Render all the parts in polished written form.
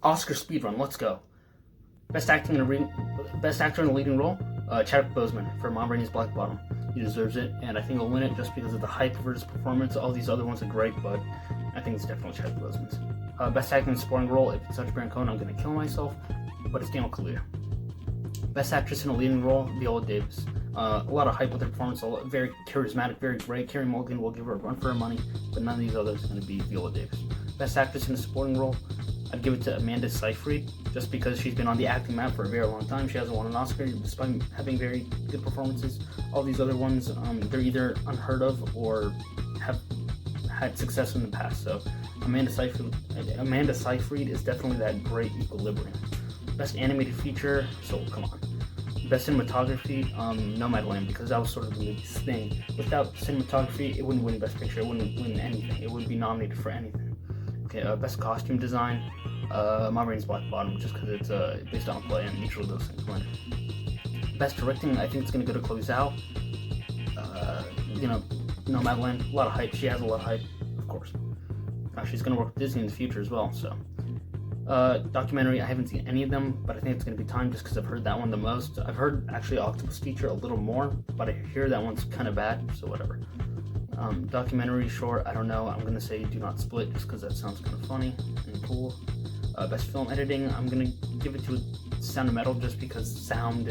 Oscar Speedrun, let's go. Best actor in a leading role, Chadwick Boseman for Ma Rainey's Black Bottom. He deserves it, and I think he'll win it just because of the hype of his performance. All these other ones are great, but I think it's definitely Chadwick Boseman's. Best actor in a supporting role, if it's Sacha Baron Cohen, I'm gonna kill myself, but it's Daniel Kaluuya. Best actress in a leading role, Viola Davis. A lot of hype with her performance, very charismatic, very great. Carey Mulligan will give her a run for her money, but none of these others are going to be Viola Davis. Best actress in a supporting role, I'd give it to Amanda Seyfried, just because she's been on the acting map for a very long time. She hasn't won an Oscar, despite having very good performances. All these other ones, they're either unheard of or have had success in the past. So Amanda Seyfried is definitely that great equilibrium. Best animated feature, Soul, come on. Best cinematography, Nomadland, because that was sort of the movie's thing. Without cinematography, it wouldn't win Best Picture, it wouldn't win anything, it wouldn't be nominated for anything. Okay, best costume design, Ma Rainey's Black Bottom, just because it's based on a play, and each of those things win. Best directing, I think it's going to go to Chloe Zhao. Nomadland, a lot of hype, she has a lot of hype, of course. She's going to work with Disney in the future as well, so. Documentary, I haven't seen any of them, but I think it's going to be time just because I've heard that one the most. I've heard actually Octopus Teacher a little more, but I hear that one's kind of bad, so whatever. Documentary, short, I don't know. I'm going to say Do Not Split just because that sounds kind of funny and cool. Best film editing, I'm going to give it to Sound of Metal just because sound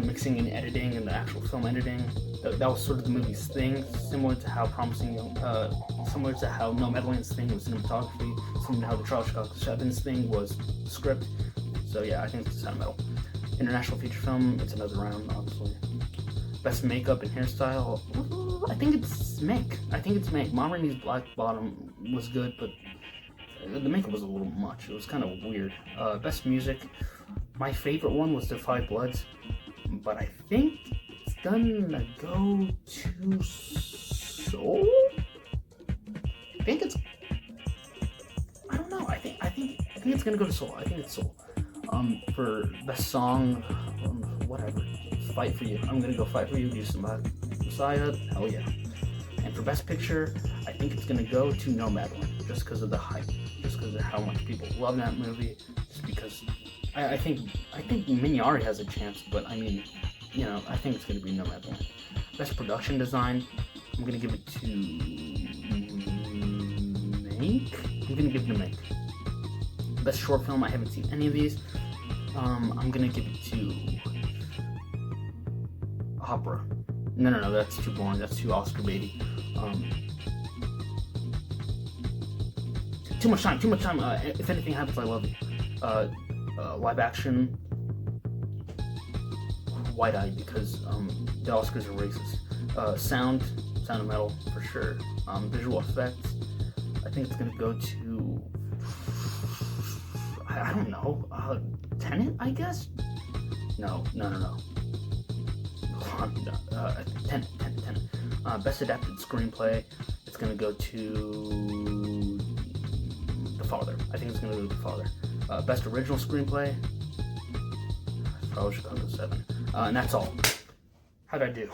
mixing and editing and the actual film editing, that was sort of the movie's thing, similar to how Nomadland's thing was cinematography, similar to how the Charles Chicago 7's thing was script. So yeah, I think it's Sound of Metal. International feature film, it's another round, obviously. Best makeup and hairstyle, I think it's Meg. Ma Rainey's Black Bottom was good, but the makeup was a little much. It was kind of weird. Best music, my favorite one was The Five Bloods, but I think it's gonna go to Soul? I don't know. I think it's gonna go to Soul. I think it's Soul. For best song, whatever. Fight for You. I'm gonna go Fight for You. Do Somebody Messiah. Hell yeah. And for best picture, I think it's gonna go to Nomadland, just because of the hype, just because of how much people love that movie. Just because I think Minyari has a chance, but I mean, I think it's gonna be Nomadland. Best production design, I'm gonna give it to Mank. I'm gonna give it to Mank. Best short film, I haven't seen any of these. I'm gonna give it to Opera. No, that's too boring. That's too Oscar baity. Too much time. If Anything Happens, I Love You. Live action, wide-eyed because the Oscars are racist. Sound of Metal for sure. Visual effects, I think it's gonna go to I don't know. Tenet, I guess. No. Tenet. Best adapted screenplay, it's gonna go to The Father. I think it's gonna go to The Father. Best original screenplay, probably Chicago 7. And that's all. How'd I do?